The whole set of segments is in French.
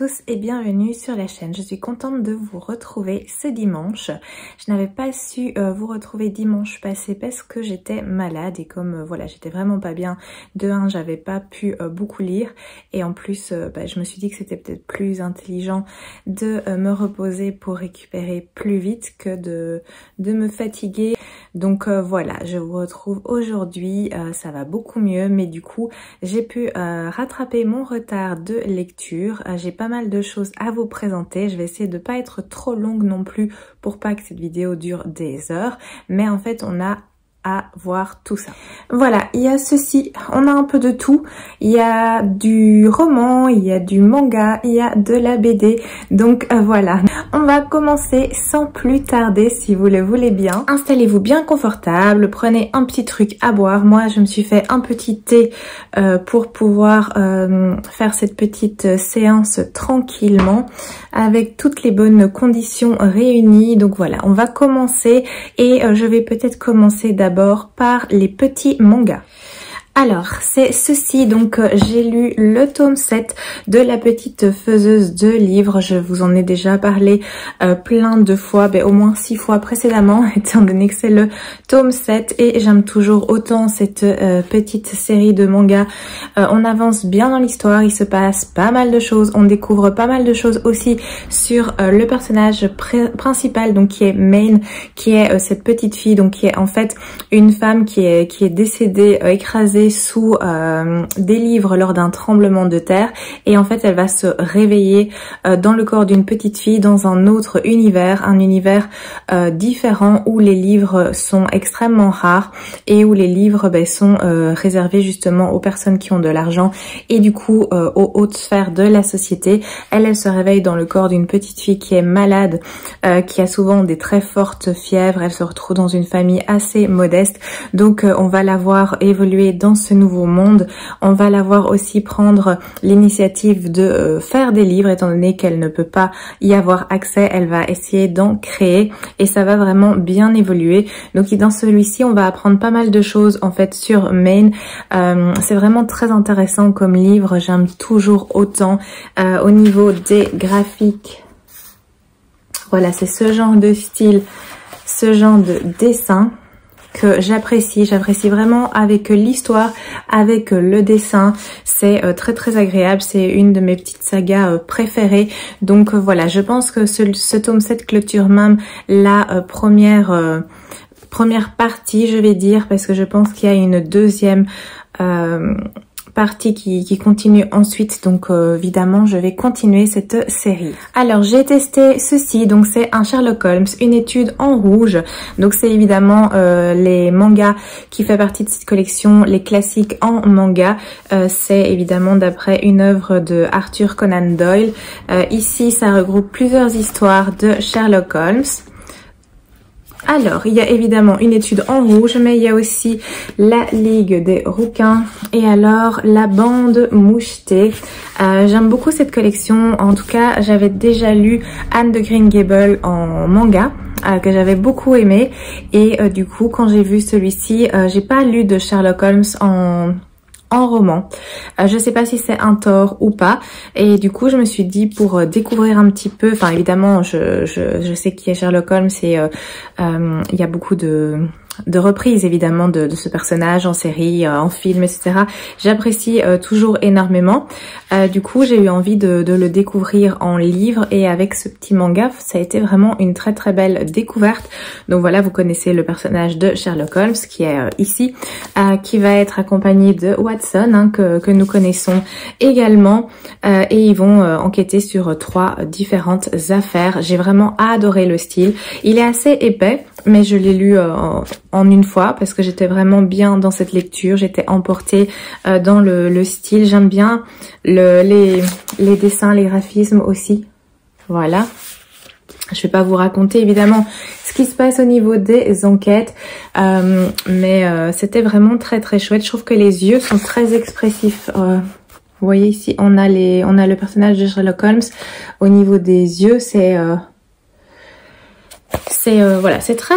tous et bienvenue sur la chaîne. Je suis contente de vous retrouver ce dimanche. Je n'avais pas su vous retrouver dimanche passé parce que j'étais malade et comme voilà, j'étais vraiment pas bien. De un, j'avais pas pu beaucoup lire et en plus je me suis dit que c'était peut-être plus intelligent de me reposer pour récupérer plus vite que de me fatiguer. Donc voilà, je vous retrouve aujourd'hui, ça va beaucoup mieux, mais du coup j'ai pu rattraper mon retard de lecture. J'ai pas mal de choses à vous présenter, je vais essayer de pas être trop longue non plus pour pas que cette vidéo dure des heures, mais en fait on a à voir tout ça. Voilà, il y a ceci, on a un peu de tout, il y a du roman, il y a du manga, il y a de la BD, donc voilà. On va commencer sans plus tarder si vous le voulez bien. Installez-vous bien confortable, prenez un petit truc à boire. Moi je me suis fait un petit thé pour pouvoir faire cette petite séance tranquillement avec toutes les bonnes conditions réunies. Donc voilà, on va commencer et je vais peut-être commencer d'abord par les petits mangas. Alors, c'est ceci, donc j'ai lu le tome 7 de La Petite Faiseuse de Livres. Je vous en ai déjà parlé plein de fois, au moins 6 fois précédemment, étant donné que c'est le tome 7 et j'aime toujours autant cette petite série de mangas. On avance bien dans l'histoire, il se passe pas mal de choses, on découvre pas mal de choses aussi sur le personnage principal, donc qui est Maine, qui est cette petite fille, donc qui est en fait une femme qui est décédée, écrasée sous des livres lors d'un tremblement de terre, et en fait elle va se réveiller dans le corps d'une petite fille dans un autre univers, un univers différent où les livres sont extrêmement rares et où les livres sont réservés justement aux personnes qui ont de l'argent et du coup aux hautes sphères de la société. Elle se réveille dans le corps d'une petite fille qui est malade, qui a souvent des très fortes fièvres. Elle se retrouve dans une famille assez modeste, donc on va la voir évoluer dans ce nouveau monde. On va la voir aussi prendre l'initiative de faire des livres, étant donné qu'elle ne peut pas y avoir accès. Elle va essayer d'en créer et ça va vraiment bien évoluer. Donc dans celui-ci, on va apprendre pas mal de choses en fait sur Maine. C'est vraiment très intéressant comme livre. J'aime toujours autant au niveau des graphiques. Voilà, c'est ce genre de style, ce genre de dessin que j'apprécie vraiment avec l'histoire, avec le dessin. C'est très très agréable, c'est une de mes petites sagas préférées. Donc voilà, je pense que ce tome 7 clôture même la première partie, je vais dire, parce que je pense qu'il y a une deuxième partie qui continue ensuite, donc évidemment je vais continuer cette série. Alors j'ai testé ceci, donc c'est un Sherlock Holmes, une étude en rouge, donc c'est évidemment les mangas qui fait partie de cette collection, les classiques en manga. C'est évidemment d'après une œuvre de Arthur Conan Doyle. Ici ça regroupe plusieurs histoires de Sherlock Holmes. Alors, il y a évidemment une étude en rouge, mais il y a aussi la Ligue des Rouquins et alors la bande mouchetée. J'aime beaucoup cette collection. En tout cas, j'avais déjà lu Anne de Green Gables en manga, que j'avais beaucoup aimé. Et du coup, quand j'ai vu celui-ci, j'ai pas lu de Sherlock Holmes en roman. Je sais pas si c'est un tort ou pas, et du coup je me suis dit pour découvrir un petit peu, enfin évidemment je sais qui est Sherlock Holmes et il y a beaucoup de reprises évidemment de ce personnage en série, en film, etc. J'apprécie toujours énormément. Du coup j'ai eu envie de le découvrir en livre, et avec ce petit manga ça a été vraiment une très très belle découverte. Donc voilà, vous connaissez le personnage de Sherlock Holmes qui est ici, qui va être accompagné de Watson, que nous connaissons également, et ils vont enquêter sur 3 différentes affaires. J'ai vraiment adoré le style. Il est assez épais, mais je l'ai lu en une fois parce que j'étais vraiment bien dans cette lecture. J'étais emportée dans le style. J'aime bien les dessins, les graphismes aussi. Voilà. Je vais pas vous raconter évidemment ce qui se passe au niveau des enquêtes, mais c'était vraiment très très chouette. Je trouve que les yeux sont très expressifs. Vous voyez ici, on a le personnage de Sherlock Holmes. Au niveau des yeux, c'est voilà, c'est très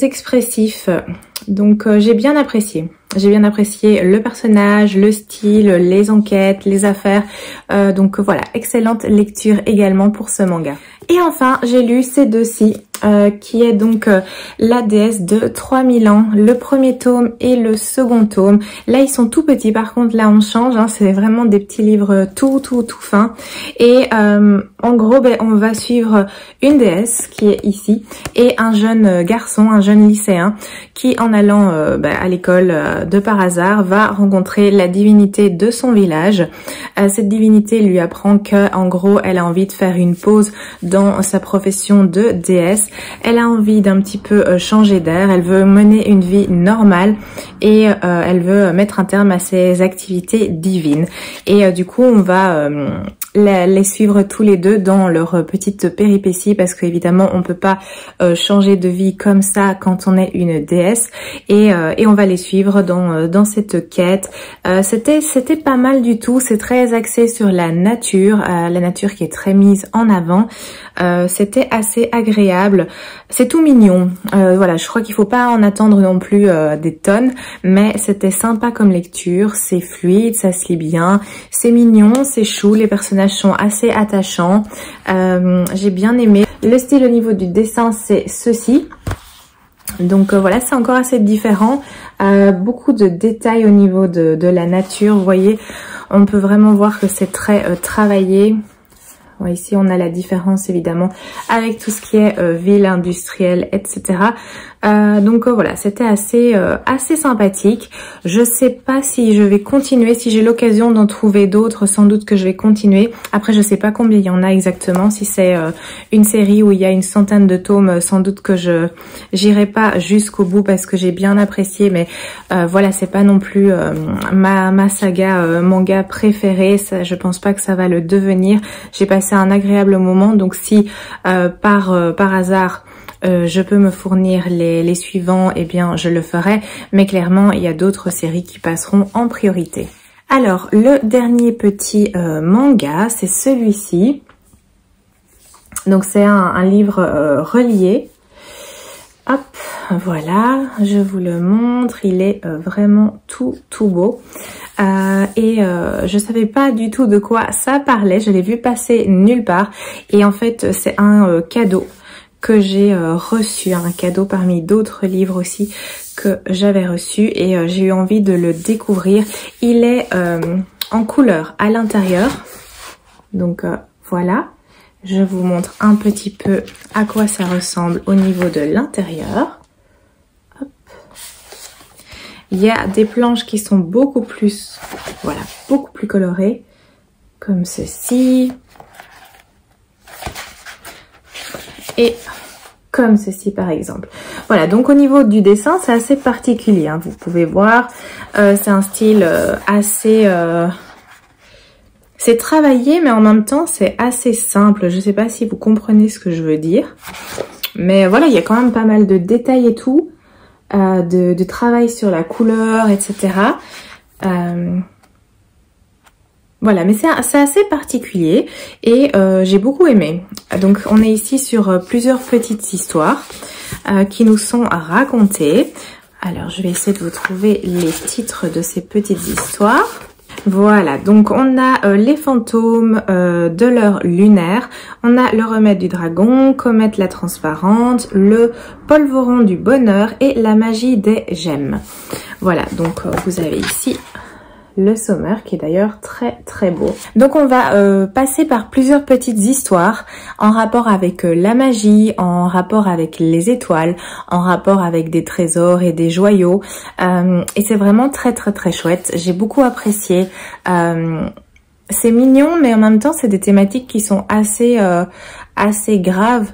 expressif. Donc j'ai bien apprécié. j'ai bien apprécié le personnage, le style, les enquêtes, les affaires. Donc voilà, excellente lecture également pour ce manga. Et enfin, j'ai lu ces deux-ci, qui est donc la déesse de 3000 ans, le premier tome et le second tome. Là, ils sont tout petits, par contre, là, on change, hein, c'est vraiment des petits livres tout fins. Et en gros, on va suivre une déesse qui est ici et un jeune garçon, un jeune lycéen qui, en allant à l'école de par hasard, va rencontrer la divinité de son village. Cette divinité lui apprend que, en gros, elle a envie de faire une pause dans sa profession de déesse. Elle a envie d'un petit peu changer d'air, elle veut mener une vie normale et elle veut mettre un terme à ses activités divines. Et du coup, on va les suivre tous les deux dans leur petite péripétie parce qu'évidemment, on peut pas changer de vie comme ça quand on est une déesse. Et on va les suivre dans cette quête. C'était pas mal du tout, c'est très axé sur la nature qui est très mise en avant. C'était assez agréable, c'est tout mignon. Voilà, je crois qu'il faut pas en attendre non plus des tonnes, mais c'était sympa comme lecture, c'est fluide, ça se lit bien, c'est mignon, c'est chou, les personnages sont assez attachants. J'ai bien aimé. Le style au niveau du dessin, c'est ceci. Donc voilà, c'est encore assez différent. Beaucoup de détails au niveau de la nature, vous voyez, on peut vraiment voir que c'est très travaillé. Ouais, ici, on a la différence évidemment avec tout ce qui est ville industrielle, etc. Donc voilà, c'était assez sympathique. Je sais pas si je vais continuer, si j'ai l'occasion d'en trouver d'autres, sans doute que je vais continuer. Après, je sais pas combien il y en a exactement. Si c'est une série où il y a une centaine de tomes, sans doute que j'irai pas jusqu'au bout parce que j'ai bien apprécié. Mais voilà, c'est pas non plus ma saga manga préférée. Ça, je pense pas que ça va le devenir. J'ai passé un agréable moment, donc si par hasard je peux me fournir les suivants, eh bien je le ferai, mais clairement il y a d'autres séries qui passeront en priorité. Alors le dernier petit manga, c'est celui-ci. Donc c'est un livre relié. Hop, voilà, je vous le montre, il est vraiment tout beau. Je savais pas du tout de quoi ça parlait, je l'ai vu passer nulle part. Et en fait, c'est un cadeau que j'ai reçu, un cadeau parmi d'autres livres aussi que j'avais reçu et j'ai eu envie de le découvrir. Il est en couleur à l'intérieur, donc voilà. Je vous montre un petit peu à quoi ça ressemble au niveau de l'intérieur. Il y a des planches qui sont beaucoup plus, voilà, beaucoup plus colorées, comme ceci. Et comme ceci par exemple. Voilà, donc au niveau du dessin, c'est assez particulier, hein, vous pouvez voir. C'est un style assez... c'est travaillé, mais en même temps, c'est assez simple. Je ne sais pas si vous comprenez ce que je veux dire. Mais voilà, il y a quand même pas mal de détails et tout. De travail sur la couleur, etc. Voilà, mais c'est assez particulier et j'ai beaucoup aimé. Donc, on est ici sur plusieurs petites histoires qui nous sont racontées. Alors, je vais essayer de vous trouver les titres de ces petites histoires. Voilà, donc on a les fantômes de l'heure lunaire, on a le remède du dragon, comète la transparente, le polvoron du bonheur et la magie des gemmes. Voilà, donc vous avez ici le sommaire qui est d'ailleurs très beau. Donc on va passer par plusieurs petites histoires en rapport avec la magie, en rapport avec les étoiles, en rapport avec des trésors et des joyaux. Et c'est vraiment très chouette. J'ai beaucoup apprécié. C'est mignon, mais en même temps c'est des thématiques qui sont assez graves.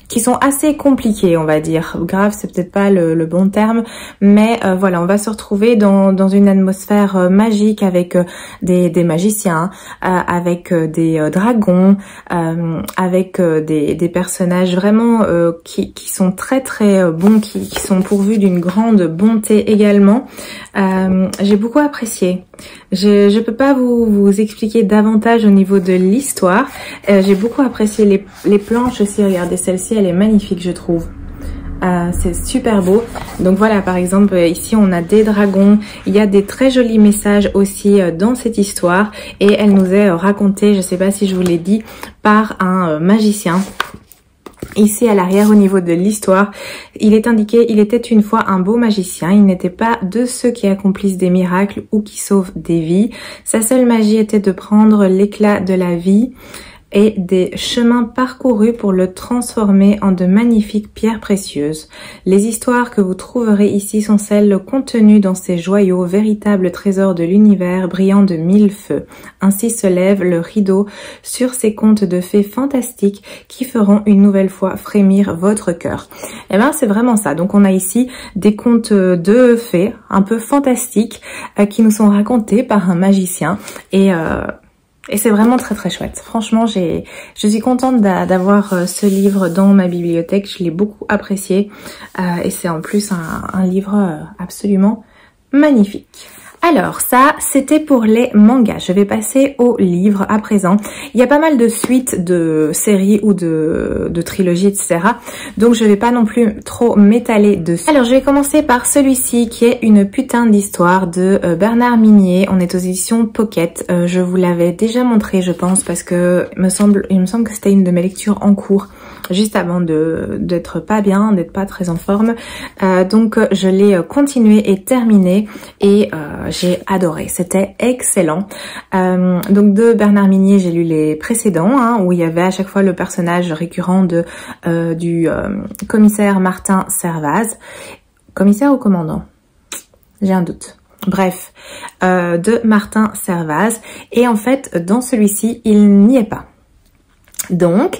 Qui sont assez compliquées, on va dire. Grave, c'est peut-être pas le bon terme, mais voilà, on va se retrouver dans une atmosphère magique avec des magiciens, avec des dragons, avec des personnages vraiment qui sont très bons, qui sont pourvus d'une grande bonté également. J'ai beaucoup apprécié. Je peux pas vous expliquer davantage au niveau de l'histoire. J'ai beaucoup apprécié les planches aussi. Regardez, celle-ci, elle est magnifique, je trouve. c'est super beau. Donc voilà, par exemple ici on a des dragons, il y a des très jolis messages aussi dans cette histoire et elle nous est racontée, je sais pas si je vous l'ai dit, par un magicien. Ici à l'arrière au niveau de l'histoire, il est indiqué: il était une fois un beau magicien, il n'était pas de ceux qui accomplissent des miracles ou qui sauvent des vies. Sa seule magie était de prendre l'éclat de la vie et des chemins parcourus pour le transformer en de magnifiques pierres précieuses. Les histoires que vous trouverez ici sont celles contenues dans ces joyaux, véritables trésors de l'univers brillant de mille feux. Ainsi se lève le rideau sur ces contes de fées fantastiques qui feront une nouvelle fois frémir votre cœur. Et ben c'est vraiment ça. Donc on a ici des contes de fées un peu fantastiques qui nous sont racontés par un magicien et c'est vraiment très très chouette. Franchement, je suis contente d'avoir ce livre dans ma bibliothèque. Je l'ai beaucoup apprécié. Et c'est en plus un livre absolument magnifique. Alors ça, c'était pour les mangas. Je vais passer aux livres à présent. Il y a pas mal de suites de séries ou de trilogies, etc. Donc je vais pas non plus trop m'étaler dessus. Alors je vais commencer par celui-ci qui est une putain d'histoire de Bernard Minier. On est aux éditions Pocket. Je vous l'avais déjà montré, je pense, parce que il me semble que c'était une de mes lectures en cours, juste avant d'être pas bien, d'être pas très en forme. Donc je l'ai continué et terminé et j'ai adoré, c'était excellent. Donc de Bernard Minier, j'ai lu les précédents, où il y avait à chaque fois le personnage récurrent du commissaire Martin Servaz. Commissaire ou commandant? J'ai un doute. Bref, de Martin Servaz. Et en fait, dans celui-ci, il n'y est pas. Donc,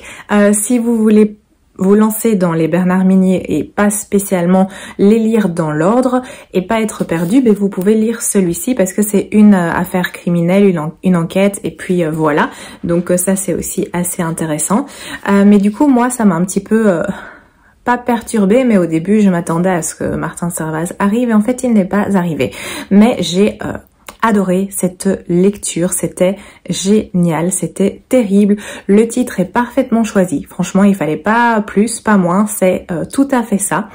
si vous voulez vous lancer dans les Bernard Minier et pas spécialement les lire dans l'ordre et pas être perdu, ben vous pouvez lire celui-ci parce que c'est une affaire criminelle, une enquête et puis voilà. Donc ça c'est aussi assez intéressant. Mais du coup moi ça m'a un petit peu pas perturbée, mais au début je m'attendais à ce que Martin Servaz arrive et en fait il n'est pas arrivé. Mais j'ai adoré cette lecture, c'était génial, c'était terrible. Le titre est parfaitement choisi. Franchement, il fallait pas plus, pas moins, c'est tout à fait ça.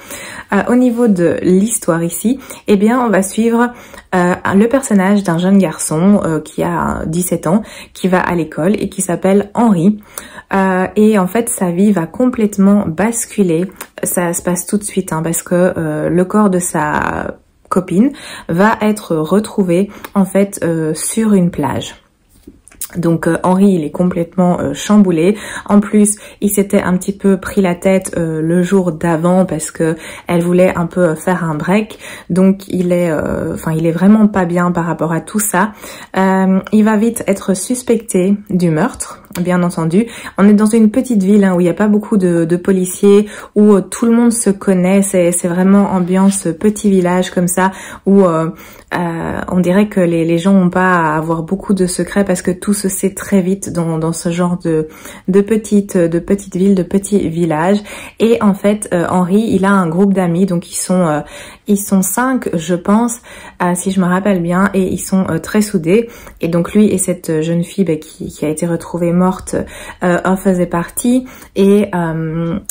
Au niveau de l'histoire ici, eh bien, on va suivre le personnage d'un jeune garçon qui a 17 ans, qui va à l'école et qui s'appelle Henri. Et en fait, sa vie va complètement basculer. Ça se passe tout de suite, parce que le corps de sa copine va être retrouvée en fait sur une plage. Donc Henri il est complètement chamboulé. En plus il s'était un petit peu pris la tête le jour d'avant parce que elle voulait un peu faire un break. Donc il est vraiment pas bien par rapport à tout ça. Il va vite être suspecté du meurtre. Bien entendu, on est dans une petite ville où il n'y a pas beaucoup de policiers, où tout le monde se connaît, c'est vraiment ambiance petit village comme ça, où on dirait que les gens n'ont pas à avoir beaucoup de secrets parce que tout se sait très vite dans ce genre de petite ville, de petits villages. Et en fait, Henri, il a un groupe d'amis, donc ils sont 5, je pense, si je me rappelle bien, et ils sont très soudés. Et donc lui et cette jeune fille qui a été retrouvée morte en faisait partie. Et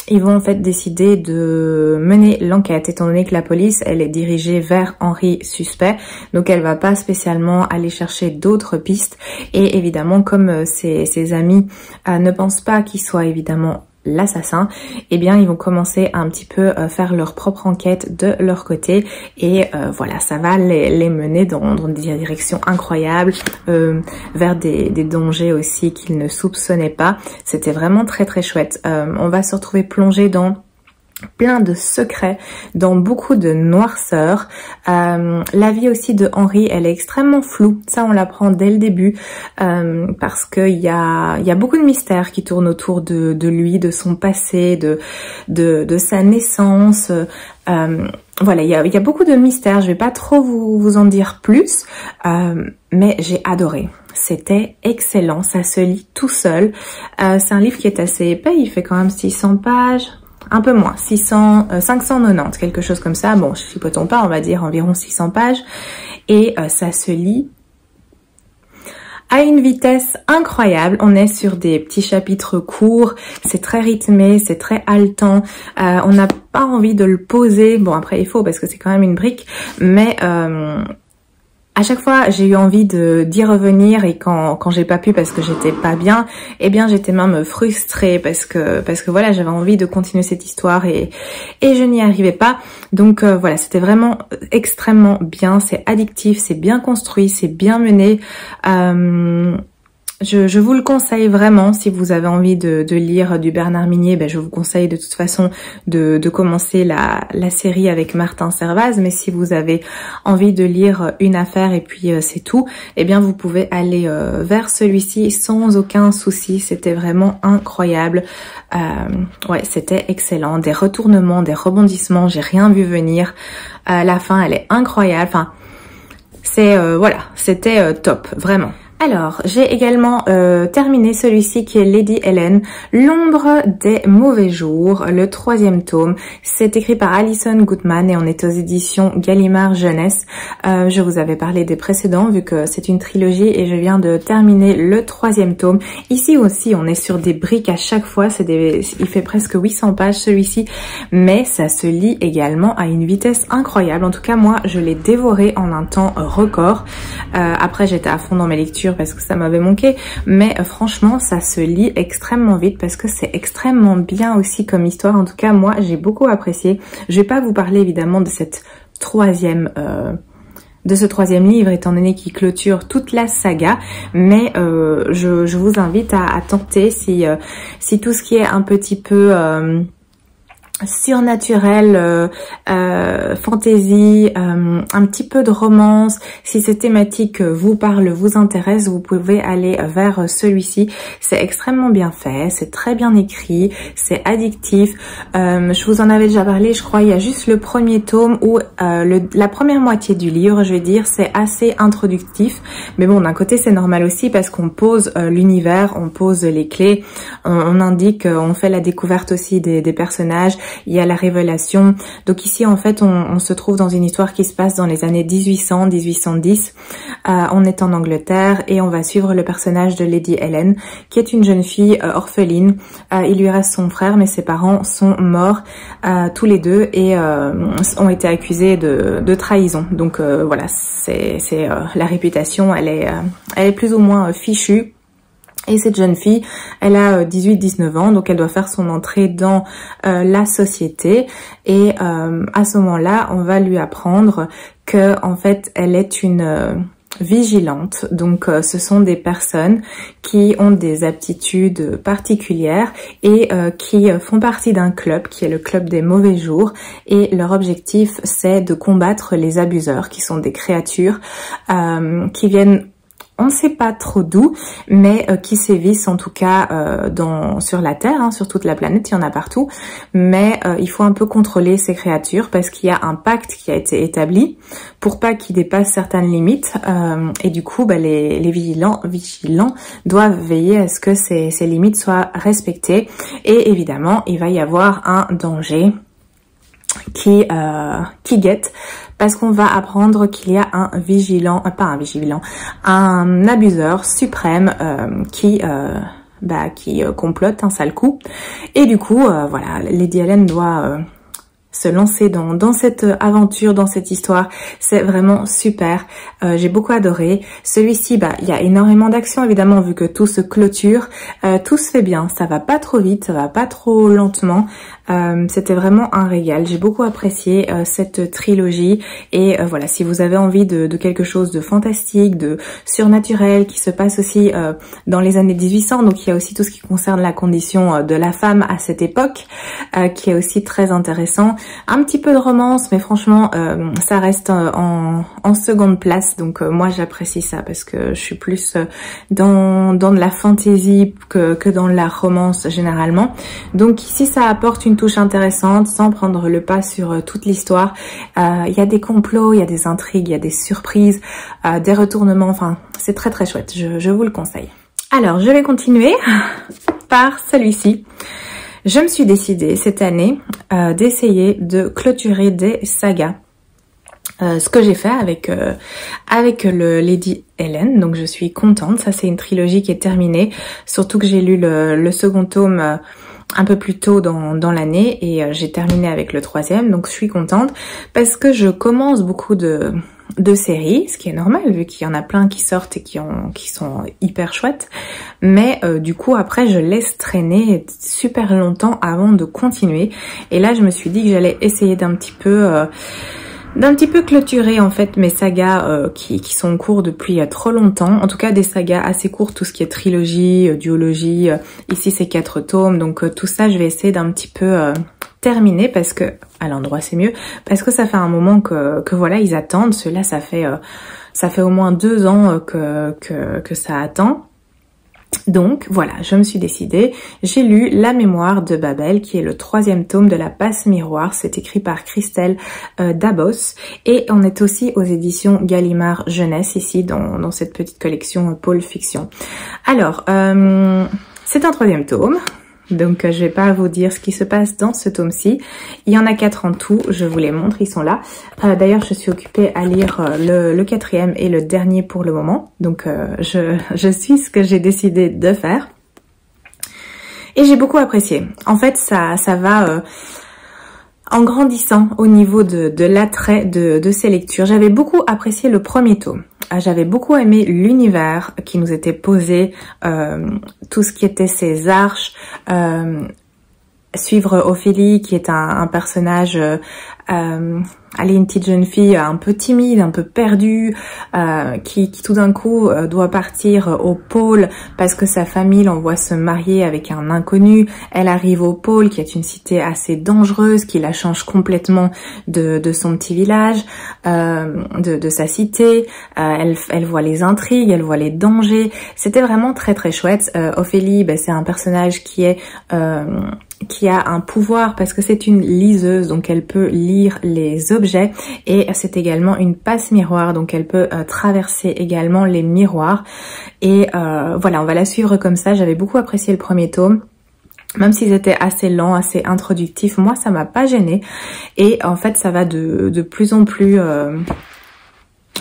ils vont en fait décider de mener l'enquête, étant donné que la police, elle est dirigée vers Henri suspect. Donc elle va pas spécialement aller chercher d'autres pistes. Et évidemment, comme ses amis ne pensent pas qu'il soit évidemment l'assassin, eh bien ils vont commencer à un petit peu faire leur propre enquête de leur côté et voilà, ça va les mener dans des directions incroyables, vers des dangers aussi qu'ils ne soupçonnaient pas. C'était vraiment très très chouette. On va se retrouver plongé dans plein de secrets, dans beaucoup de noirceur. La vie aussi de Henri, elle est extrêmement floue. Ça, on l'apprend dès le début parce qu'il y a beaucoup de mystères qui tournent autour de lui, de son passé, de sa naissance. Voilà, il y a beaucoup de mystères. Je vais pas trop vous en dire plus, mais j'ai adoré. C'était excellent. Ça se lit tout seul. C'est un livre qui est assez épais. Il fait quand même 600 pages. Un peu moins, 590, quelque chose comme ça. Bon, chipotons pas, on va dire environ 600 pages. Et ça se lit à une vitesse incroyable. On est sur des petits chapitres courts, c'est très rythmé, c'est très haletant, on n'a pas envie de le poser. Bon, après il faut parce que c'est quand même une brique, mais à chaque fois, j'ai eu envie d'y revenir, et quand j'ai pas pu parce que j'étais pas bien, eh bien j'étais même frustrée parce que voilà, j'avais envie de continuer cette histoire et je n'y arrivais pas. Donc voilà, c'était vraiment extrêmement bien, c'est addictif, c'est bien construit, c'est bien mené. Je vous le conseille vraiment. Si vous avez envie de lire du Bernard Minier, ben je vous conseille de toute façon de commencer la série avec Martin Servaz. Mais si vous avez envie de lire une affaire et puis c'est tout, eh bien vous pouvez aller vers celui-ci sans aucun souci. C'était vraiment incroyable. Ouais, c'était excellent. Des retournements, des rebondissements, j'ai rien vu venir. La fin, elle est incroyable. Enfin, c'est voilà, c'était top, vraiment. Alors, j'ai également terminé celui-ci qui est Lady Helen, l'ombre des mauvais jours, le 3e tome. C'est écrit par Alison Gutman et on est aux éditions Gallimard Jeunesse. Je vous avais parlé des précédents vu que c'est une trilogie et je viens de terminer le 3e tome. Ici aussi, on est sur des briques à chaque fois. Il fait presque 800 pages celui-ci, mais ça se lit également à une vitesse incroyable. En tout cas, moi, je l'ai dévoré en un temps record. Après, j'étais à fond dans mes lectures parce que ça m'avait manqué, mais franchement ça se lit extrêmement vite parce que c'est extrêmement bien aussi comme histoire. En tout cas moi j'ai beaucoup apprécié. Je vais pas vous parler évidemment de cette de ce 3e livre étant donné qu'il clôture toute la saga, mais je vous invite à tenter si tout ce qui est un petit peu surnaturel, fantasy, un petit peu de romance. Si cette thématique vous parle, vous intéresse, vous pouvez aller vers celui-ci. C'est extrêmement bien fait, c'est très bien écrit, c'est addictif. Je vous en avais déjà parlé, je crois, il y a juste le 1er tome où la première moitié du livre, je vais dire, c'est assez introductif. Mais bon, d'un côté, c'est normal aussi parce qu'on pose l'univers, on pose les clés, on indique, on fait la découverte aussi des personnages. Il y a la révélation. Donc ici, en fait, on se trouve dans une histoire qui se passe dans les années 1800-1810. On est en Angleterre et on va suivre le personnage de Lady Helen, qui est une jeune fille orpheline. Il lui reste son frère, mais ses parents sont morts tous les deux et ont été accusés de trahison. Donc voilà, c'est la réputation, elle est plus ou moins fichue. Et cette jeune fille, elle a 18-19 ans, donc elle doit faire son entrée dans la société. Et à ce moment-là, on va lui apprendre que en fait, elle est une vigilante. Donc ce sont des personnes qui ont des aptitudes particulières et qui font partie d'un club qui est le club des mauvais jours. Et leur objectif, c'est de combattre les abuseurs, qui sont des créatures qui viennent, on ne sait pas trop d'où, mais qui sévissent en tout cas sur la Terre, hein, sur toute la planète, il y en a partout. Mais il faut un peu contrôler ces créatures parce qu'il y a un pacte qui a été établi pour pas qu'ils dépassent certaines limites. Et du coup, bah, les vigilants doivent veiller à ce que ces limites soient respectées. Et évidemment, il va y avoir un danger qui guette, parce qu'on va apprendre qu'il y a un abuseur suprême qui complote un sale coup. Et du coup, voilà, Lady Helen doit se lancer dans cette aventure, dans cette histoire. C'est vraiment super. J'ai beaucoup adoré. Celui-ci, bah, il y a énormément d'action évidemment vu que tout se clôture. Tout se fait bien. Ça va pas trop vite, ça va pas trop lentement. C'était vraiment un régal. J'ai beaucoup apprécié cette trilogie et voilà, si vous avez envie de quelque chose de fantastique, de surnaturel qui se passe aussi dans les années 1800, donc il y a aussi tout ce qui concerne la condition de la femme à cette époque qui est aussi très intéressant. Un petit peu de romance, mais franchement ça reste en seconde place, donc moi j'apprécie ça parce que je suis plus dans de la fantaisie que dans la romance généralement. Donc ici ça apporte une touche intéressante sans prendre le pas sur toute l'histoire. Il y a des complots, il y a des intrigues, il y a des surprises, des retournements, enfin c'est très très chouette, je vous le conseille. Alors je vais continuer par celui-ci. Je me suis décidée cette année d'essayer de clôturer des sagas. ce que j'ai fait avec le Lady Helen, donc je suis contente. Ça c'est une trilogie qui est terminée, surtout que j'ai lu le second tome un peu plus tôt dans l'année et j'ai terminé avec le troisième, donc je suis contente parce que je commence beaucoup de séries, ce qui est normal vu qu'il y en a plein qui sortent et qui sont hyper chouettes, mais du coup après je laisse traîner super longtemps avant de continuer, et là je me suis dit que j'allais essayer d'un petit peu clôturer en fait mes sagas qui sont en cours depuis trop longtemps, en tout cas des sagas assez courtes, tout ce qui est trilogie, duologie, ici c'est 4 tomes, donc tout ça je vais essayer d'un petit peu terminer, parce que à l'endroit c'est mieux, parce que ça fait un moment que voilà ils attendent, ceux-là ça fait au moins 2 ans que ça attend. Donc voilà, je me suis décidée, j'ai lu La Mémoire de Babel, qui est le 3e tome de la Passe Miroir, c'est écrit par Christelle Dabos, et on est aussi aux éditions Gallimard Jeunesse, ici dans cette petite collection Pôle Fiction. Alors, c'est un 3e tome, donc je vais pas vous dire ce qui se passe dans ce tome-ci. Il y en a 4 en tout, je vous les montre, ils sont là. D'ailleurs, je suis occupée à lire le 4e et le dernier pour le moment. Donc je suis ce que j'ai décidé de faire. Et j'ai beaucoup apprécié. En fait, ça va en grandissant au niveau de l'attrait de ces lectures. J'avais beaucoup apprécié le 1er tome. J'avais beaucoup aimé l'univers qui nous était posé, tout ce qui était ces arches, suivre Ophélie qui est un personnage, allez, une petite jeune fille un peu timide, un peu perdue, qui tout d'un coup doit partir au pôle parce que sa famille l'envoie se marier avec un inconnu. Elle arrive au pôle qui est une cité assez dangereuse, qui la change complètement de son petit village, de sa cité. Elle voit les intrigues, elle voit les dangers. C'était vraiment très très chouette. Ophélie, c'est un personnage qui a un pouvoir parce que c'est une liseuse, donc elle peut lire les objets, et c'est également une passe miroir, donc elle peut traverser également les miroirs, et voilà, on va la suivre comme ça. J'avais beaucoup apprécié le 1er tome, même s'ils étaient assez lents, assez introductifs, moi ça m'a pas gêné, et en fait ça va de plus en plus...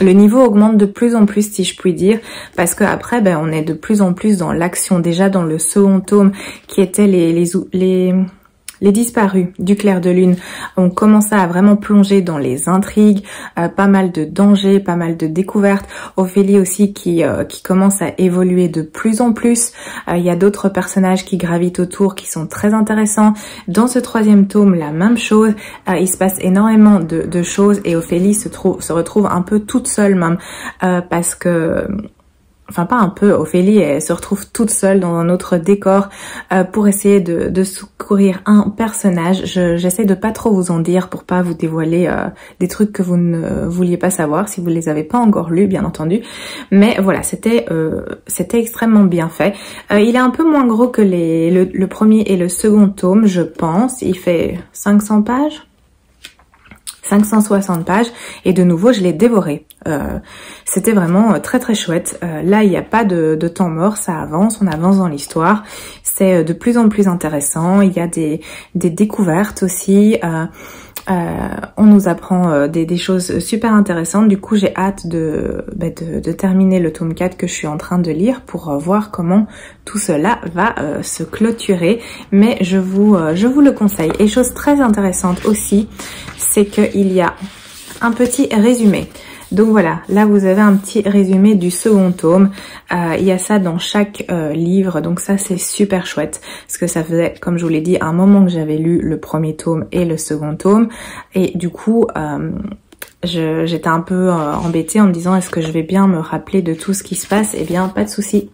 le niveau augmente de plus en plus, si je puis dire, parce que après, on est de plus en plus dans l'action. Déjà dans le second tome, qui était les disparus du clair de lune, on commençait à vraiment plonger dans les intrigues, pas mal de dangers, pas mal de découvertes. Ophélie aussi qui commence à évoluer de plus en plus. Il y a d'autres personnages qui gravitent autour qui sont très intéressants. Dans ce 3e tome, la même chose. Il se passe énormément de choses, et Ophélie se retrouve un peu toute seule même, parce que... Enfin, pas un peu, Ophélie, elle se retrouve toute seule dans un autre décor pour essayer de secourir un personnage. J'essaie de pas trop vous en dire pour pas vous dévoiler des trucs que vous ne vouliez pas savoir, si vous les avez pas encore lus, bien entendu. Mais voilà, c'était extrêmement bien fait. Il est un peu moins gros que le 1er et le second tome, je pense. Il fait 500 pages 560 pages, et de nouveau je l'ai dévoré. C'était vraiment très très chouette. Là il n'y a pas de temps mort, ça avance, on avance dans l'histoire, c'est de plus en plus intéressant. Il y a des découvertes aussi, on nous apprend des choses super intéressantes. Du coup j'ai hâte de terminer le tome 4 que je suis en train de lire pour voir comment tout cela va se clôturer, mais je vous le conseille. Et chose très intéressante aussi, c'est qu'il y a un petit résumé. Donc voilà, là vous avez un petit résumé du second tome. Il y a ça dans chaque livre, donc ça c'est super chouette, parce que ça faisait, comme je vous l'ai dit, un moment que j'avais lu le 1er tome et le second tome, et du coup j'étais un peu embêtée en me disant est-ce que je vais bien me rappeler de tout ce qui se passe. Eh bien pas de souci,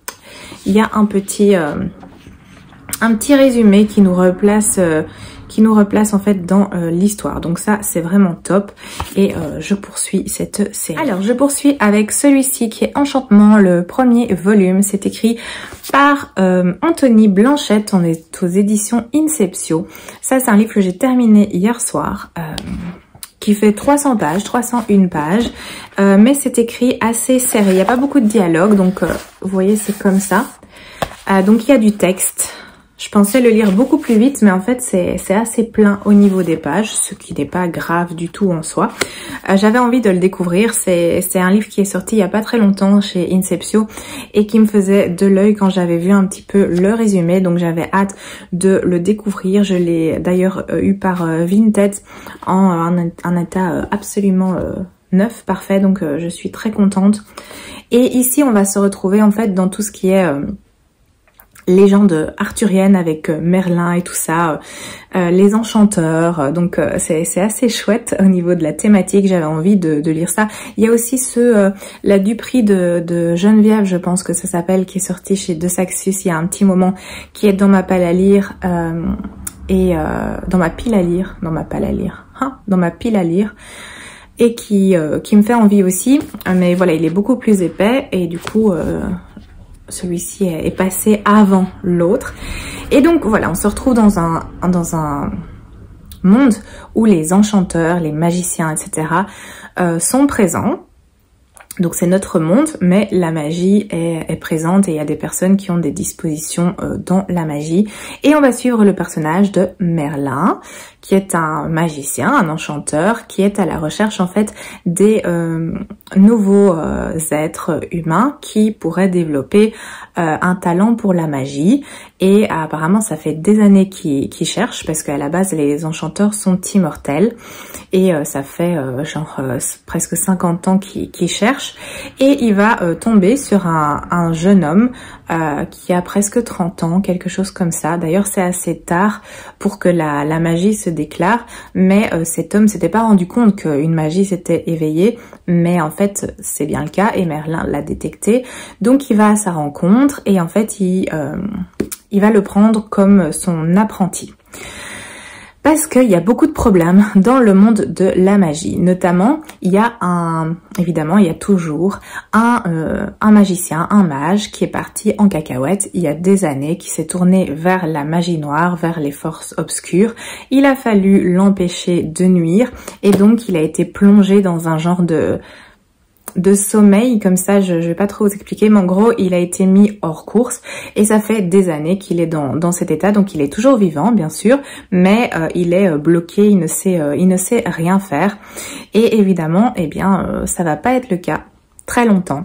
il y a un petit résumé qui nous replace en fait dans l'histoire. Donc ça c'est vraiment top, et je poursuis cette série. Alors je poursuis avec celui-ci qui est Enchantement, le 1er volume. C'est écrit par Anthony Blanchette, on est aux éditions Inceptio. Ça c'est un livre que j'ai terminé hier soir, qui fait 300 pages, 301 pages, mais c'est écrit assez serré, il n'y a pas beaucoup de dialogue, donc vous voyez c'est comme ça. Donc il y a du texte, Je pensais le lire beaucoup plus vite, mais en fait c'est assez plein au niveau des pages, ce qui n'est pas grave du tout en soi. J'avais envie de le découvrir, c'est un livre qui est sorti il y a pas très longtemps chez Inceptio et qui me faisait de l'œil quand j'avais vu un petit peu le résumé, donc j'avais hâte de le découvrir. Je l'ai d'ailleurs eu par Vinted en un état absolument neuf, parfait, donc je suis très contente. Et ici on va se retrouver en fait dans tout ce qui est légende arthurienne avec Merlin et tout ça, les enchanteurs, donc c'est assez chouette au niveau de la thématique, j'avais envie de lire ça. Il y a aussi la Dupree de Geneviève, je pense que ça s'appelle, qui est sorti chez De Saxus il y a un petit moment, qui est dans ma pile à lire, dans ma pile à lire, et qui me fait envie aussi, mais voilà, il est beaucoup plus épais et du coup celui-ci est passé avant l'autre. Et donc voilà, on se retrouve dans un monde où les enchanteurs, les magiciens, etc. Sont présents. Donc c'est notre monde, mais la magie est présente et il y a des personnes qui ont des dispositions dans la magie. Et on va suivre le personnage de Merlin, qui est un magicien, un enchanteur, qui est à la recherche en fait des nouveaux êtres humains qui pourraient développer un talent pour la magie. Et apparemment ça fait des années qu'il cherche, parce qu'à la base les enchanteurs sont immortels. Et ça fait presque 50 ans qu'il cherche. Et il va tomber sur un jeune homme qui a presque 30 ans, quelque chose comme ça. D'ailleurs c'est assez tard pour que la magie se déclare, mais cet homme s'était pas rendu compte qu'une magie s'était éveillée, mais en fait c'est bien le cas et Merlin l'a détecté. Donc il va à sa rencontre et en fait il va le prendre comme son apprenti. Parce qu'il y a beaucoup de problèmes dans le monde de la magie. Notamment, il y a évidemment, il y a toujours un magicien, un mage qui est parti en cacahuète il y a des années, qui s'est tourné vers la magie noire, vers les forces obscures. Il a fallu l'empêcher de nuire et donc il a été plongé dans un genre de sommeil, comme ça je vais pas trop vous expliquer, mais en gros il a été mis hors course et ça fait des années qu'il est dans cet état, donc il est toujours vivant bien sûr, mais il est bloqué, il ne sait rien faire et évidemment eh bien ça va pas être le cas très longtemps.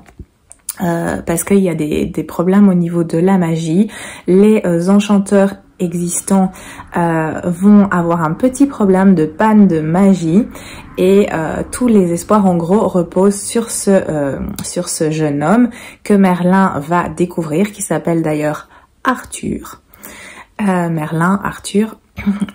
Parce qu'il y a des problèmes au niveau de la magie, les enchanteurs existants vont avoir un petit problème de panne de magie et tous les espoirs en gros reposent sur ce jeune homme que Merlin va découvrir, qui s'appelle d'ailleurs Arthur. Merlin, Arthur.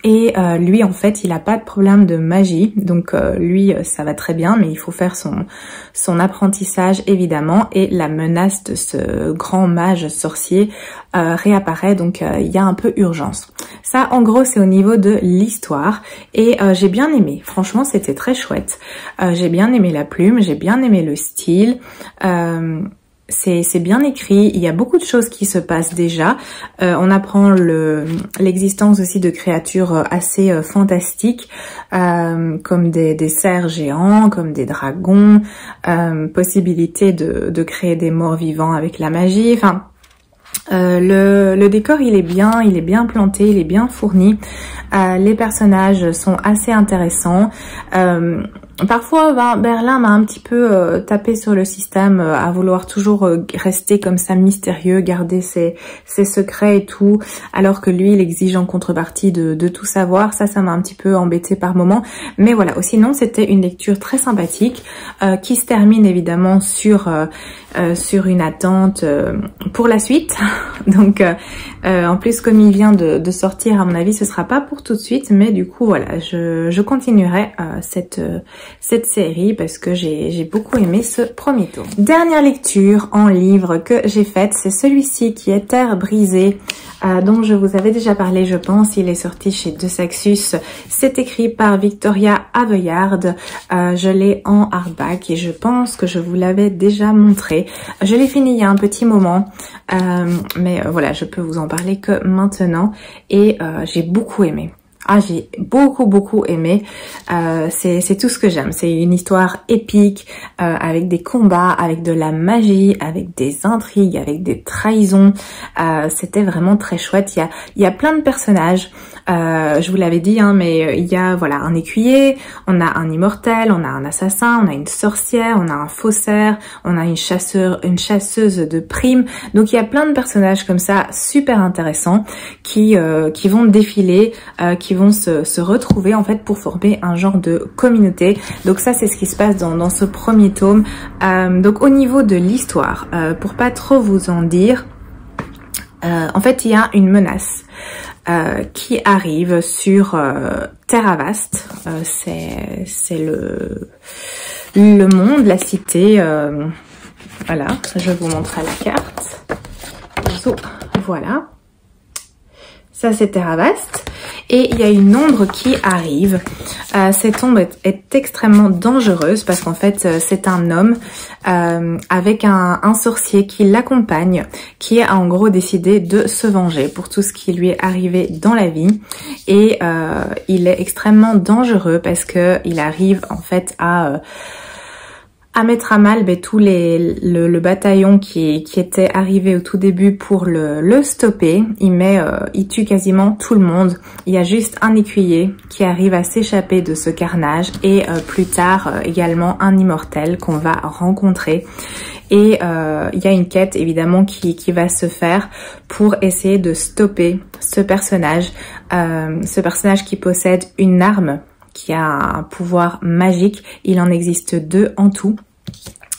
Et lui en fait il a pas de problème de magie, donc lui ça va très bien, mais il faut faire son apprentissage évidemment, et la menace de ce grand mage sorcier réapparaît, donc il y a un peu urgence. Ça en gros c'est au niveau de l'histoire et j'ai bien aimé, franchement c'était très chouette. J'ai bien aimé la plume, j'ai bien aimé le style. C'est bien écrit, il y a beaucoup de choses qui se passent déjà. On apprend l'existence aussi de créatures assez fantastiques, comme des cerfs géants, comme des dragons, possibilité de créer des morts vivants avec la magie, enfin... le décor il est bien planté, il est bien fourni. Les personnages sont assez intéressants. Parfois, Merlin m'a un petit peu tapé sur le système à vouloir toujours rester comme ça mystérieux, garder ses secrets et tout, alors que lui, il exige en contrepartie de tout savoir. Ça m'a un petit peu embêté par moment. Mais voilà, sinon, c'était une lecture très sympathique qui se termine évidemment sur une attente pour la suite. Donc, en plus, comme il vient de sortir, à mon avis, ce sera pas pour tout de suite. Mais du coup, voilà, je continuerai cette série parce que j'ai beaucoup aimé ce premier tome. Dernière lecture en livre que j'ai faite, c'est celui-ci qui est Terre brisée, dont je vous avais déjà parlé, je pense. Il est sorti chez De Saxus. C'est écrit par Victoria Aveyard. Je l'ai en hardback et je pense que je vous l'avais déjà montré. Je l'ai fini il y a un petit moment, mais voilà, je peux vous en parler que maintenant et j'ai beaucoup aimé. j'ai beaucoup aimé. C'est tout ce que j'aime. C'est une histoire épique, avec des combats, avec de la magie, avec des intrigues, avec des trahisons. C'était vraiment très chouette. Il y a plein de personnages. Je vous l'avais dit, hein, mais il y a voilà un écuyer, on a un immortel, on a un assassin, on a une sorcière, on a un faussaire, on a une chasseuse de primes. Donc il y a plein de personnages comme ça super intéressants qui vont défiler, qui vont se retrouver en fait pour former un genre de communauté. Donc ça c'est ce qui se passe dans ce premier tome. Donc au niveau de l'histoire, pour pas trop vous en dire, en fait il y a une menace qui arrive sur Terravast. C'est le monde, la cité. Voilà, je vais vous montrer la carte. Voilà. Ça c'est Terravast. Et il y a une ombre qui arrive. Cette ombre est extrêmement dangereuse parce qu'en fait c'est un homme avec un sorcier qui l'accompagne, qui a en gros décidé de se venger pour tout ce qui lui est arrivé dans la vie. Et il est extrêmement dangereux parce que il arrive en fait à mettre à mal tout le bataillon qui était arrivé au tout début pour le stopper. Il tue quasiment tout le monde. Il y a juste un écuyer qui arrive à s'échapper de ce carnage et plus tard également un immortel qu'on va rencontrer. Et il y a une quête évidemment qui va se faire pour essayer de stopper ce personnage qui possède une arme qui a un pouvoir magique. Il en existe 2 en tout.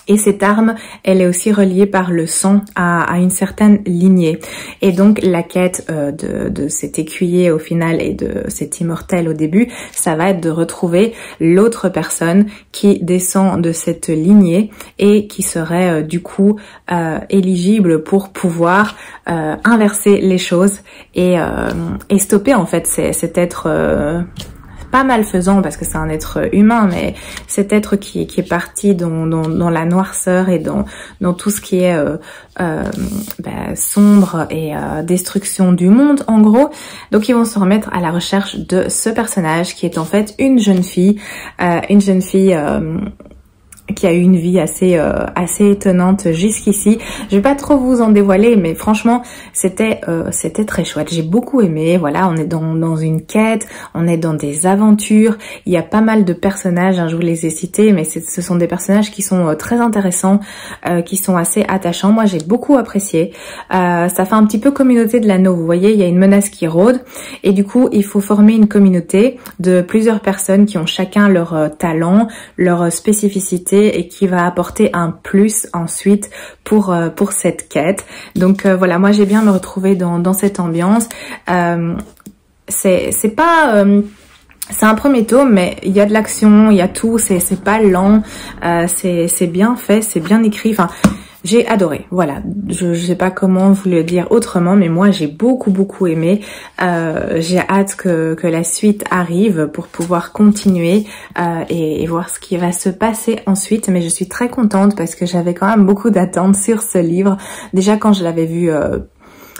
Et cette arme, elle est aussi reliée par le sang à une certaine lignée. Et donc la quête de cet écuyer au final et de cet immortel au début, ça va être de retrouver l'autre personne qui descend de cette lignée et qui serait du coup éligible pour pouvoir inverser les choses et stopper en fait cet être... pas malfaisant parce que c'est un être humain, mais cet être qui est parti dans la noirceur et dans tout ce qui est sombre et destruction du monde en gros. Donc ils vont se remettre à la recherche de ce personnage qui est en fait une jeune fille qui a eu une vie assez étonnante jusqu'ici. Je vais pas trop vous en dévoiler, mais franchement c'était très chouette. J'ai beaucoup aimé. Voilà, on est dans une quête, on est dans des aventures. Il y a pas mal de personnages, hein, je vous les ai cités, mais ce sont des personnages qui sont très intéressants, qui sont assez attachants. Moi j'ai beaucoup apprécié. Ça fait un petit peu communauté de l'anneau. Vous voyez, il y a une menace qui rôde et du coup il faut former une communauté de plusieurs personnes qui ont chacun leur talent, leur spécificité et qui va apporter un plus ensuite pour cette quête. Donc voilà, moi j'ai bien me retrouver dans cette ambiance. C'est pas... c'est un premier tome, mais il y a de l'action, il y a tout, c'est pas lent, c'est bien fait, c'est bien écrit, enfin... J'ai adoré, voilà, je sais pas comment vous le dire autrement, mais moi j'ai beaucoup aimé. J'ai hâte que la suite arrive pour pouvoir continuer et voir ce qui va se passer ensuite. Mais je suis très contente parce que j'avais quand même beaucoup d'attentes sur ce livre. Déjà quand je l'avais vu,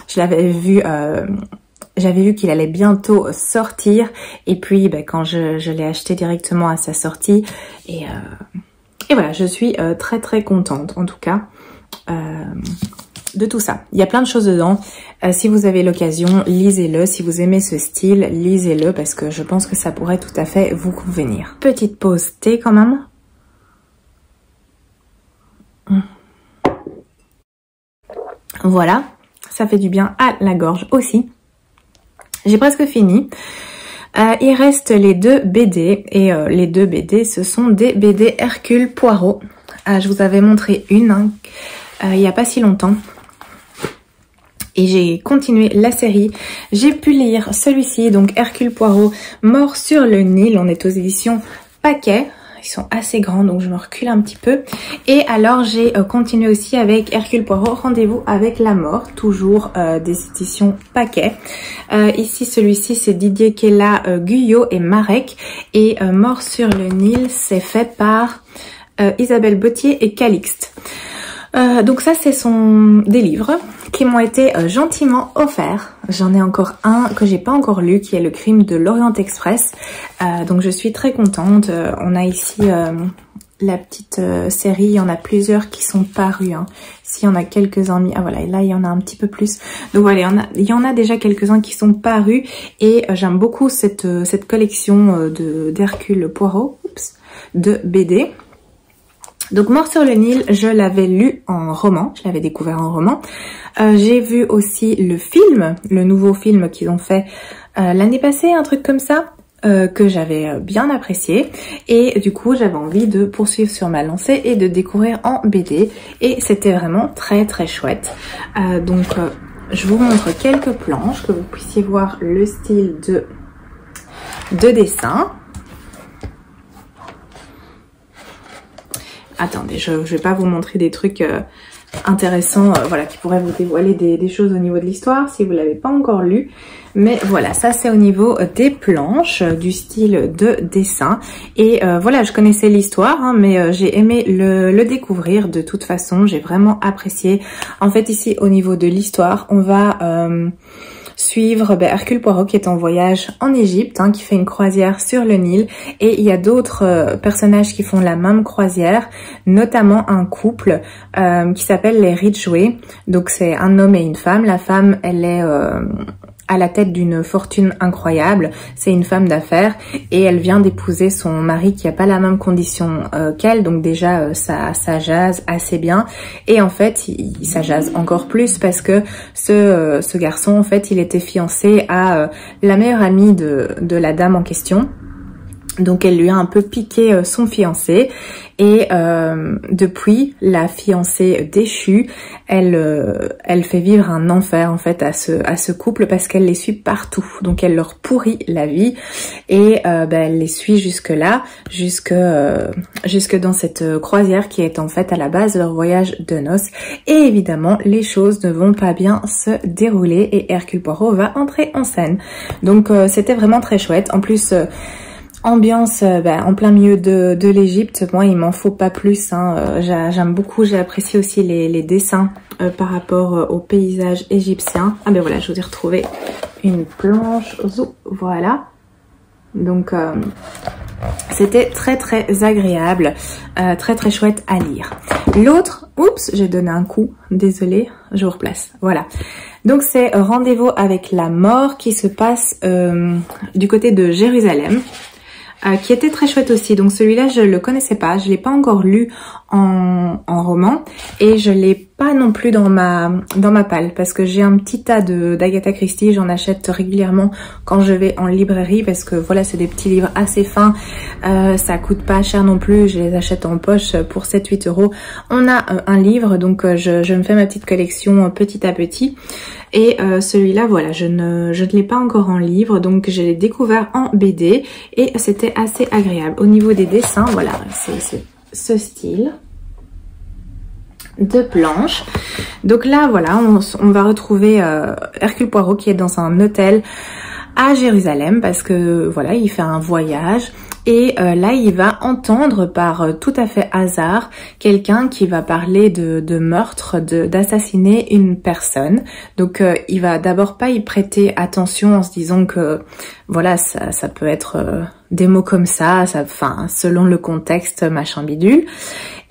j'avais vu qu'il allait bientôt sortir et puis quand je l'ai acheté directement à sa sortie et voilà, je suis très contente en tout cas de tout ça. Il y a plein de choses dedans. Si vous avez l'occasion, lisez-le. Si vous aimez ce style, lisez-le parce que je pense que ça pourrait tout à fait vous convenir. Petite pause thé quand même. Voilà, ça fait du bien à la gorge aussi. J'ai presque fini. Il reste les 2 BD et les 2 BD, ce sont des BD Hercule Poirot. Je vous avais montré une il n'y a pas si longtemps. Et j'ai continué la série. J'ai pu lire celui-ci, donc Hercule Poirot, Mort sur le Nil. On est aux éditions Paquet. Ils sont assez grands, donc je me recule un petit peu. Et alors j'ai continué aussi avec Hercule Poirot, Rendez-vous avec la mort, toujours des éditions Paquet. Ici celui-ci c'est Didier Kella, Guyot et Marek. Et Mort sur le Nil c'est fait par Isabelle Bottier et Calixte. Donc ça, c'est des livres qui m'ont été gentiment offerts. J'en ai encore un que j'ai pas encore lu, qui est Le Crime de l'Orient Express. Donc je suis très contente. On a ici la petite série, il y en a plusieurs qui sont parus. Hein. S'il y en a quelques-uns, ah voilà, et là il y en a un petit peu plus. Donc voilà, il y en a déjà quelques-uns qui sont parus et j'aime beaucoup cette collection d'Hercule Poirot, de BD. Donc Mort sur le Nil, je l'avais lu en roman, je l'avais découvert en roman. J'ai vu aussi le film, le nouveau film qu'ils ont fait l'année passée, un truc comme ça, que j'avais bien apprécié. Et du coup, j'avais envie de poursuivre sur ma lancée et de découvrir en BD. Et c'était vraiment très très chouette. Donc je vous montre quelques planches, que vous puissiez voir le style de dessin. Attendez, je vais pas vous montrer des trucs intéressants, voilà, qui pourraient vous dévoiler des choses au niveau de l'histoire si vous l'avez pas encore lu. Mais voilà, ça c'est au niveau des planches, du style de dessin. Et voilà, je connaissais l'histoire, hein, mais j'ai aimé le découvrir de toute façon. J'ai vraiment apprécié. En fait, ici, au niveau de l'histoire, on va suivre Hercule Poirot qui est en voyage en Égypte, hein, qui fait une croisière sur le Nil, et il y a d'autres personnages qui font la même croisière, notamment un couple qui s'appelle les Ridgway. Donc c'est un homme et une femme. La femme, elle est à la tête d'une fortune incroyable, c'est une femme d'affaires et elle vient d'épouser son mari qui a pas la même condition qu'elle, donc déjà ça jase assez bien. Et en fait ça jase encore plus parce que ce garçon, en fait, il était fiancé à la meilleure amie de la dame en question. Donc elle lui a un peu piqué son fiancé et depuis, la fiancée déchue, elle fait vivre un enfer en fait à ce couple parce qu'elle les suit partout. Donc elle leur pourrit la vie et elle les suit jusque là, jusque dans cette croisière qui est en fait à la base leur voyage de noces. Et évidemment, les choses ne vont pas bien se dérouler et Hercule Poirot va entrer en scène. Donc c'était vraiment très chouette. En plus, ambiance en plein milieu de l'Égypte, moi il m'en faut pas plus, hein. J'aime beaucoup, j'ai apprécié aussi les dessins par rapport au paysage égyptien. Ah ben voilà, je vous ai retrouvé une planche, voilà. Donc c'était très très agréable, très très chouette à lire. L'autre, oups, j'ai donné un coup, désolée, je vous replace, voilà. Donc c'est Rendez-vous avec la mort qui se passe du côté de Jérusalem. Qui était très chouette aussi. Donc celui-là, je le connaissais pas, je l'ai pas encore lu en roman et je l'ai pas non plus dans ma palle parce que j'ai un petit tas d'Agatha Christie, j'en achète régulièrement quand je vais en librairie parce que voilà, c'est des petits livres assez fins, ça coûte pas cher non plus, je les achète en poche pour 7-8 €. On a un livre, donc je me fais ma petite collection petit à petit. Et celui-là, voilà, je ne l'ai pas encore en livre, donc je l'ai découvert en BD et c'était assez agréable. Au niveau des dessins, voilà, c'est ce style de planche. Donc là, voilà, on va retrouver Hercule Poirot qui est dans un hôtel à Jérusalem parce que voilà, il fait un voyage. Et là, il va entendre par tout à fait hasard quelqu'un qui va parler de meurtre, d'assassiner une personne. Donc, il va d'abord pas y prêter attention en se disant que voilà, ça peut être des mots comme ça, enfin, selon le contexte, machin bidule.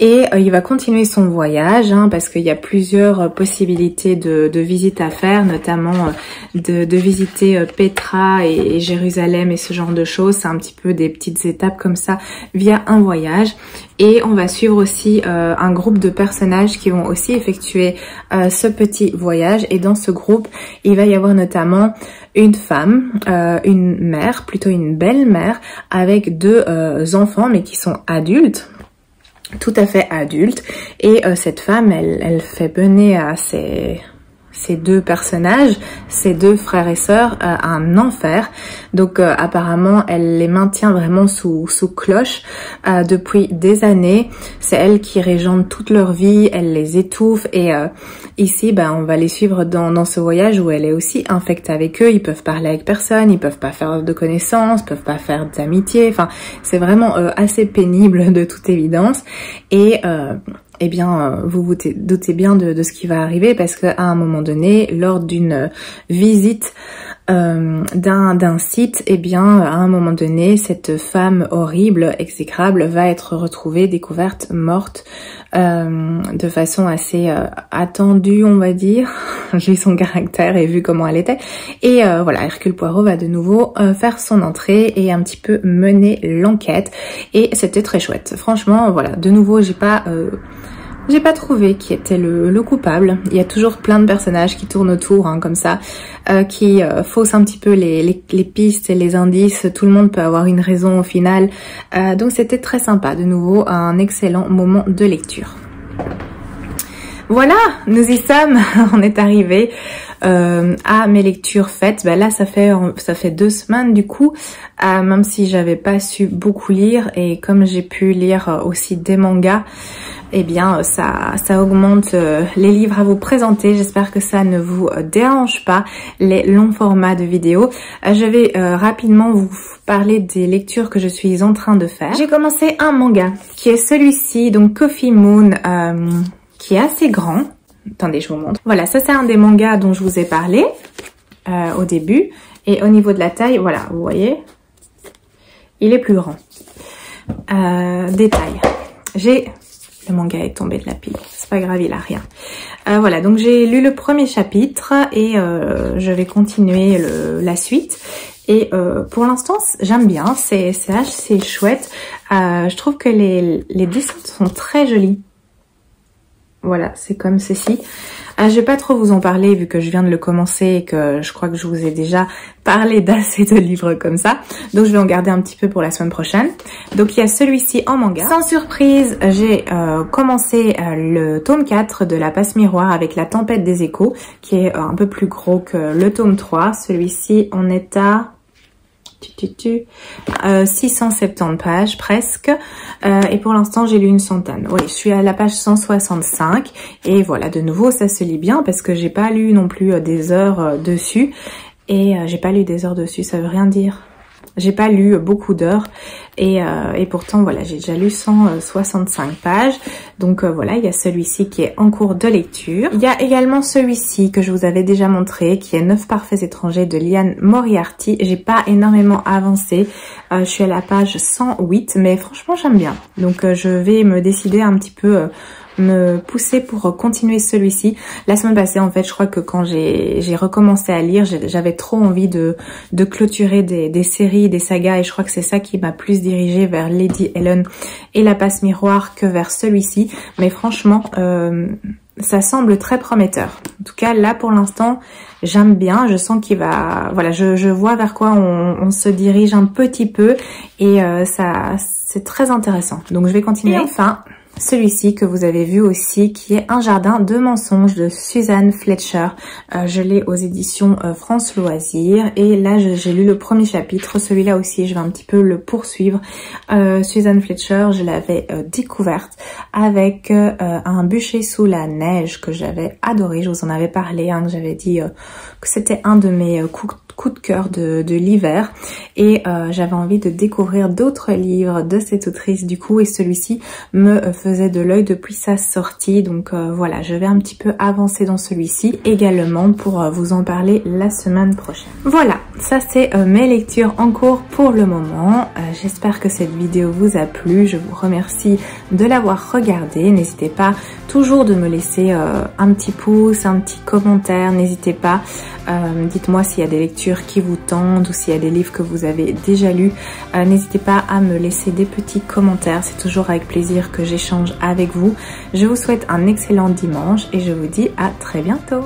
Et il va continuer son voyage, hein, parce qu'il y a plusieurs possibilités de visites à faire, notamment de visiter Petra et Jérusalem et ce genre de choses. C'est un petit peu des petites étapes comme ça via un voyage. Et on va suivre aussi un groupe de personnages qui vont aussi effectuer ce petit voyage. Et dans ce groupe, il va y avoir notamment une femme, une mère, plutôt une belle-mère, avec deux enfants, mais qui sont adultes. Tout à fait adultes. Et cette femme, elle fait mener à ces deux personnages, ces deux frères et sœurs, un enfer. Donc apparemment, elle les maintient vraiment sous cloche depuis des années. C'est elle qui régente toute leur vie, elle les étouffe. Et ici, on va les suivre dans ce voyage où elle est aussi infectée avec eux. Ils peuvent parler avec personne, ils peuvent pas faire de connaissances, peuvent pas faire d'amitié. Enfin, c'est vraiment assez pénible de toute évidence. Et eh bien, vous vous doutez bien de ce qui va arriver, parce qu'à un moment donné, lors d'une visite d'un site, eh bien, à un moment donné, cette femme horrible, exécrable, va être retrouvée, découverte, morte, de façon assez attendue, on va dire, vu son caractère et vu comment elle était. Et voilà, Hercule Poirot va de nouveau faire son entrée et un petit peu mener l'enquête. Et c'était très chouette. Franchement, voilà, de nouveau, j'ai pas trouvé qui était le coupable. Il y a toujours plein de personnages qui tournent autour, hein, comme ça, qui faussent un petit peu les pistes et les indices. Tout le monde peut avoir une raison au final. Donc c'était très sympa. De nouveau, un excellent moment de lecture. Voilà, nous y sommes. On est arrivé à mes lectures faites. Ben là, ça fait 2 semaines du coup, même si j'avais pas su beaucoup lire, et comme j'ai pu lire aussi des mangas, eh bien ça augmente les livres à vous présenter. J'espère que ça ne vous dérange pas, les longs formats de vidéos. Je vais rapidement vous parler des lectures que je suis en train de faire. J'ai commencé un manga qui est celui-ci, donc Coffee Moon, qui est assez grand. Attendez, je vous montre. Voilà, ça c'est un des mangas dont je vous ai parlé au début. Et au niveau de la taille, voilà, vous voyez, il est plus grand. Détail. Le manga est tombé de la pile. C'est pas grave, il a rien. Voilà, donc j'ai lu le premier chapitre et je vais continuer la suite. Et pour l'instant, j'aime bien. C'est assez chouette. Je trouve que les dessins sont très jolis. Voilà, c'est comme ceci. Je vais pas trop vous en parler vu que je viens de le commencer et que je crois que je vous ai déjà parlé d'assez de livres comme ça. Donc je vais en garder un petit peu pour la semaine prochaine. Donc il y a celui-ci en manga. Sans surprise, j'ai commencé le tome 4 de La Passe Miroir avec La Tempête des Échos, qui est un peu plus gros que le tome 3. Celui-ci, on est à 670 pages presque, et pour l'instant j'ai lu une centaine. Oui, je suis à la page 165 et voilà, de nouveau ça se lit bien parce que j'ai pas lu non plus des heures dessus, et j'ai pas lu des heures dessus, ça veut rien dire. J'ai pas lu beaucoup d'heures et pourtant voilà, j'ai déjà lu 165 pages. Donc voilà, il y a celui-ci qui est en cours de lecture. Il y a également celui-ci que je vous avais déjà montré, qui est 9 parfaits étrangers de Liane Moriarty. J'ai pas énormément avancé, je suis à la page 108, mais franchement j'aime bien. Donc je vais me décider un petit peu, me pousser pour continuer celui-ci. La semaine passée, en fait, je crois que quand j'ai recommencé à lire, j'avais trop envie de clôturer des séries, des sagas, et je crois que c'est ça qui m'a plus dirigée vers Lady Helen et La Passe Miroir que vers celui-ci. Mais franchement, ça semble très prometteur. En tout cas, là, pour l'instant, j'aime bien. Je sens qu'il va... Voilà, je vois vers quoi on se dirige un petit peu, et ça, c'est très intéressant. Donc, je vais continuer. Et enfin, celui-ci que vous avez vu aussi, qui est Un jardin de mensonges de Suzanne Fletcher. Je l'ai aux éditions France Loisirs, et là j'ai lu le premier chapitre. Celui-là aussi je vais un petit peu le poursuivre. Suzanne Fletcher, je l'avais découverte avec Un bûcher sous la neige que j'avais adoré. Je vous en avais parlé, hein, que j'avais dit que c'était un de mes coups de cœur de l'hiver, et j'avais envie de découvrir d'autres livres de cette autrice du coup, et celui-ci me faisait de l'œil depuis sa sortie. Donc voilà, je vais un petit peu avancer dans celui-ci également pour vous en parler la semaine prochaine. Voilà, ça c'est mes lectures en cours pour le moment. J'espère que cette vidéo vous a plu. Je vous remercie de l'avoir regardée. N'hésitez pas toujours de me laisser un petit pouce, un petit commentaire. N'hésitez pas, dites-moi s'il y a des lectures qui vous tentent ou s'il y a des livres que vous avez déjà lus. N'hésitez pas à me laisser des petits commentaires. C'est toujours avec plaisir que j'échange avec vous. Je vous souhaite un excellent dimanche et je vous dis à très bientôt.